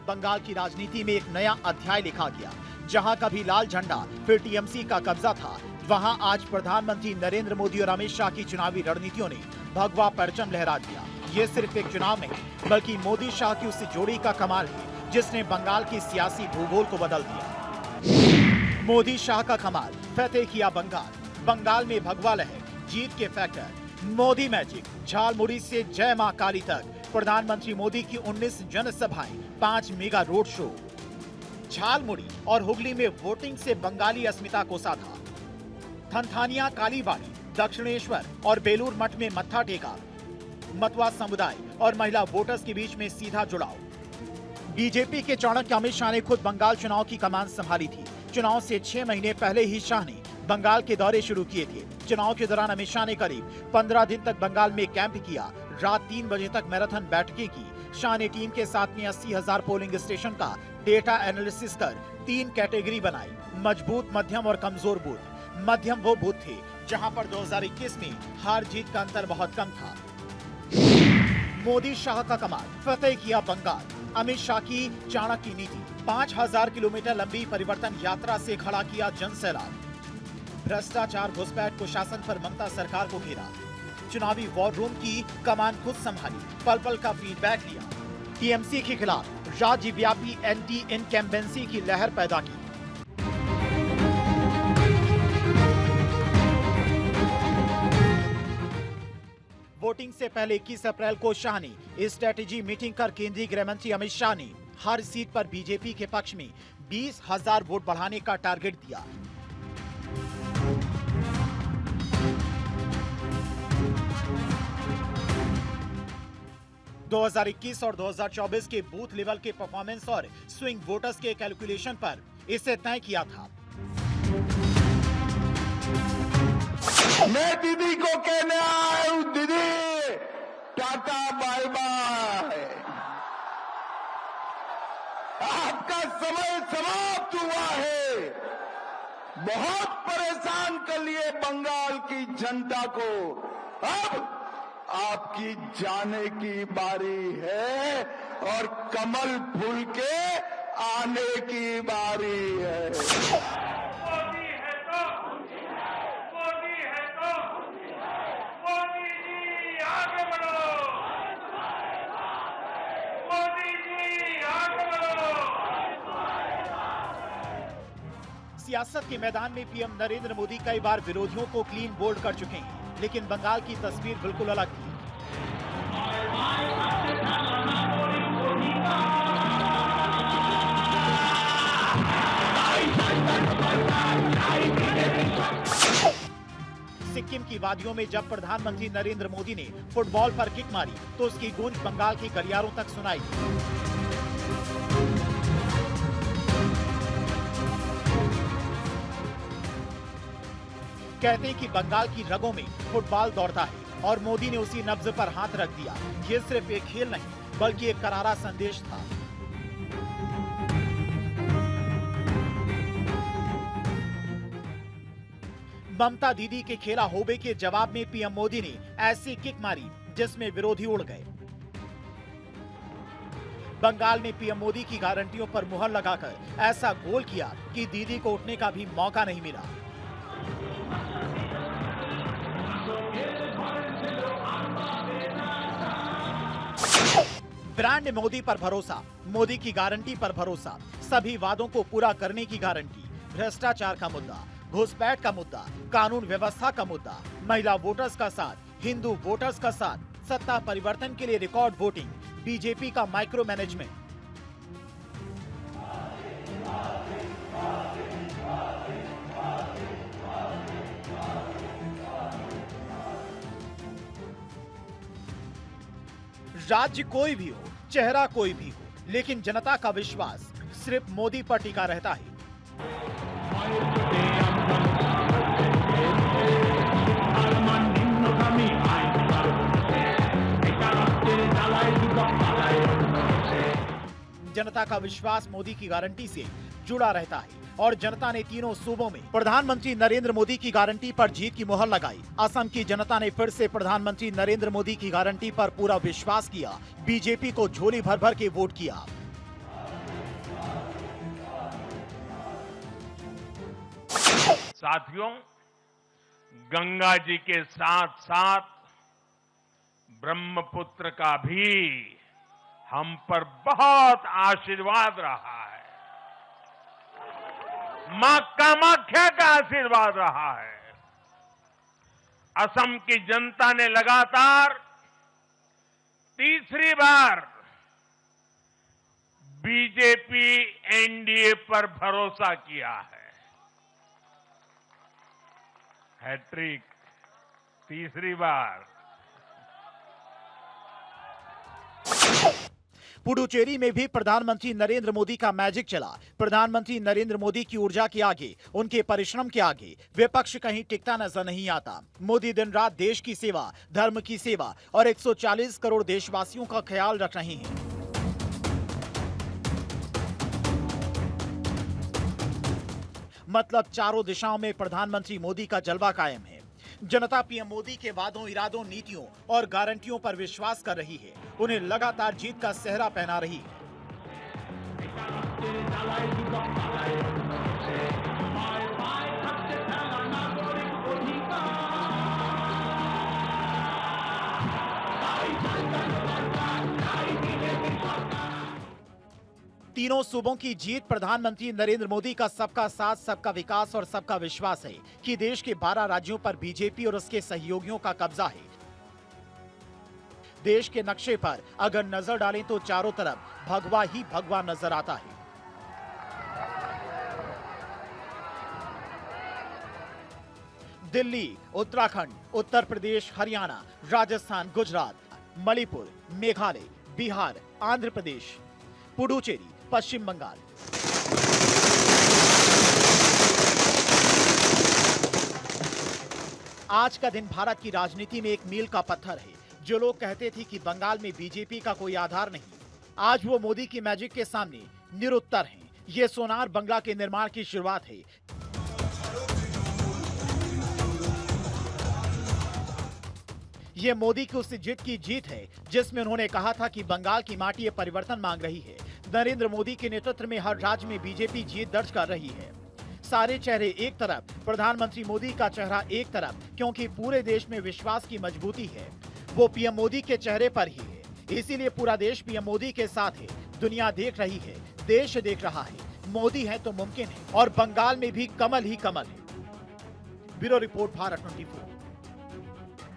बंगाल की राजनीति में एक नया अध्याय लिखा गया। जहां कभी लाल झंडा फिर टीएमसी का कब्जा था, वहां आज प्रधानमंत्री नरेंद्र मोदी और अमित शाह की चुनावी रणनीतियों ने भगवा परचम लहरा दिया। ये सिर्फ एक चुनाव नहीं बल्कि मोदी शाह की उस जोड़ी का कमाल है जिसने बंगाल की सियासी भूगोल को बदल दिया। मोदी शाह का कमाल, फतेह किया बंगाल, बंगाल में भगवा लहर, जीत के फैक्टर, मोदी मैजिक, झालमुड़ी से जय मां काली तक। प्रधानमंत्री मोदी की 19 जनसभाएं, 5 मेगा रोड शो। झालमुड़ी और हुगली में वोटिंग से बंगाली अस्मिता को साधा। थनथानिया, कालीबाड़ी, दक्षिणेश्वर और बेलूर मठ में मत्था टेका। मतवा समुदाय और महिला वोटर्स के बीच में सीधा जुड़ाव। बीजेपी के चाणक्य अमित शाह ने खुद बंगाल चुनाव की कमान संभाली थी। चुनाव से 6 महीने पहले ही शाह ने बंगाल के दौरे शुरू किए थे। चुनाव के दौरान अमित शाह ने करीब 15 दिन तक बंगाल में कैंप किया। रात 3 बजे तक मैराथन बैठकें की। शाह ने टीम के साथ में 80,000 पोलिंग स्टेशन का डेटा एनालिसिस कर 3 कैटेगरी बनाई, मजबूत, मध्यम और कमजोर बूथ। मध्यम वो बूथ थे जहां पर 2021 में हार जीत का अंतर बहुत कम था। मोदी शाह का कमाल, फतेह किया बंगाल, अमित शाह की चाणक्य नीति। 5000 किलोमीटर लंबी परिवर्तन यात्रा से खड़ा किया जनसैलाब। भ्रष्टाचार, घुसपैठ, कुशासन पर ममता सरकार को घेरा। चुनावी वॉर रूम की कमान खुद संभाली, पल पल का फीडबैक लिया। टीएमसी के खिलाफ राज्यव्यापी एंटी इनकम्बेंसी की लहर पैदा की। वोटिंग से पहले 21 अप्रैल को शाह ने स्ट्रेटेजी मीटिंग कर केंद्रीय गृह मंत्री अमित शाह ने हर सीट पर बीजेपी के पक्ष में 20,000 वोट बढ़ाने का टारगेट दिया। दो 2021 और 2024 के बूथ लेवल के परफॉर्मेंस और स्विंग वोटर्स के कैलकुलेशन पर इसे तय किया था। मैं दीदी को कहने आया हूं, दीदी टाटा बाय बाय, आपका समय समाप्त हुआ है। बहुत परेशान कर लिए बंगाल की जनता को, अब आपकी जाने की बारी है और कमल फूल के आने की बारी है। सियासत के मैदान में पीएम नरेंद्र मोदी कई बार विरोधियों को क्लीन बोल्ड कर चुके हैं, लेकिन बंगाल की तस्वीर बिल्कुल अलग थी। सिक्किम की वादियों में जब प्रधानमंत्री नरेंद्र मोदी ने फुटबॉल पर किक मारी तो उसकी गूंज बंगाल के गलियारों तक सुनाई दी। कहते हैं कि बंगाल की रगों में फुटबॉल दौड़ता है और मोदी ने उसी नब्ज पर हाथ रख दिया। ये सिर्फ एक खेल नहीं बल्कि एक करारा संदेश था। ममता दीदी के खेला होबे के जवाब में पीएम मोदी ने ऐसी किक मारी जिसमें विरोधी उड़ गए। बंगाल में पीएम मोदी की गारंटियों पर मुहर लगाकर ऐसा गोल किया कि दीदी को उठने का भी मौका नहीं मिला। ब्रांड मोदी पर भरोसा, मोदी की गारंटी पर भरोसा, सभी वादों को पूरा करने की गारंटी। भ्रष्टाचार का मुद्दा, घुसपैठ का मुद्दा, कानून व्यवस्था का मुद्दा, महिला वोटर्स का साथ, हिंदू वोटर्स का साथ, सत्ता परिवर्तन के लिए रिकॉर्ड वोटिंग, बीजेपी का माइक्रो मैनेजमेंट। राज्य कोई भी हो, चेहरा कोई भी हो, लेकिन जनता का विश्वास सिर्फ मोदी पर टिका रहता है। जनता का विश्वास मोदी की गारंटी से जुड़ा रहता है और जनता ने तीनों सूबों में प्रधानमंत्री नरेंद्र मोदी की गारंटी पर जीत की मुहर लगाई। असम की जनता ने फिर से प्रधानमंत्री नरेंद्र मोदी की गारंटी पर पूरा विश्वास किया, बीजेपी को झोली भर भर के वोट किया। साथियों, गंगा जी के साथ साथ ब्रह्मपुत्र का भी हम पर बहुत आशीर्वाद रहा है। मां कामाख्या का आशीर्वाद रहा है। असम की जनता ने लगातार तीसरी बार बीजेपी एनडीए पर भरोसा किया है। हैट्रिक, तीसरी बार। पुडुचेरी में भी प्रधानमंत्री नरेंद्र मोदी का मैजिक चला। प्रधानमंत्री नरेंद्र मोदी की ऊर्जा के आगे, उनके परिश्रम के आगे विपक्ष कहीं टिकता नजर नहीं आता। मोदी दिन रात देश की सेवा, धर्म की सेवा और 140 करोड़ देशवासियों का ख्याल रख रहे हैं। मतलब चारों दिशाओं में प्रधानमंत्री मोदी का जलवा कायम है। जनता पीएम मोदी के वादों, इरादों, नीतियों और गारंटियों पर विश्वास कर रही है। उन्हें लगातार जीत का सेहरा पहना रही है। तीनों सूबों की जीत प्रधानमंत्री नरेंद्र मोदी का सबका साथ, सबका विकास और सबका विश्वास है कि देश के 12 राज्यों पर बीजेपी और उसके सहयोगियों का कब्जा है। देश के नक्शे पर अगर नजर डालें तो चारों तरफ भगवा ही भगवा नजर आता है। दिल्ली, उत्तराखंड, उत्तर प्रदेश, हरियाणा, राजस्थान, गुजरात, मणिपुर, मेघालय, बिहार, आंध्र प्रदेश, पुडुचेरी, पश्चिम बंगाल। आज का दिन भारत की राजनीति में एक मील का पत्थर है। जो लोग कहते थे कि बंगाल में बीजेपी का कोई आधार नहीं, आज वो मोदी की मैजिक के सामने निरुत्तर हैं। ये सोनार बंगला के निर्माण की शुरुआत है। ये मोदी की उस जिद की जीत है जिसमें उन्होंने कहा था कि बंगाल की माटी ये परिवर्तन मांग रही है। नरेंद्र मोदी के नेतृत्व में हर राज्य में बीजेपी जीत दर्ज कर रही है। सारे चेहरे एक तरफ, प्रधानमंत्री मोदी का चेहरा एक तरफ, क्योंकि पूरे देश में विश्वास की मजबूती है। वो पीएम मोदी के चेहरे पर ही है। इसीलिए पूरा देश पीएम मोदी के साथ है। दुनिया देख रही है, देश देख रहा है। मोदी है तो मुमकिन है और बंगाल में भी कमल ही कमल है। Bureau report, Bharat 24।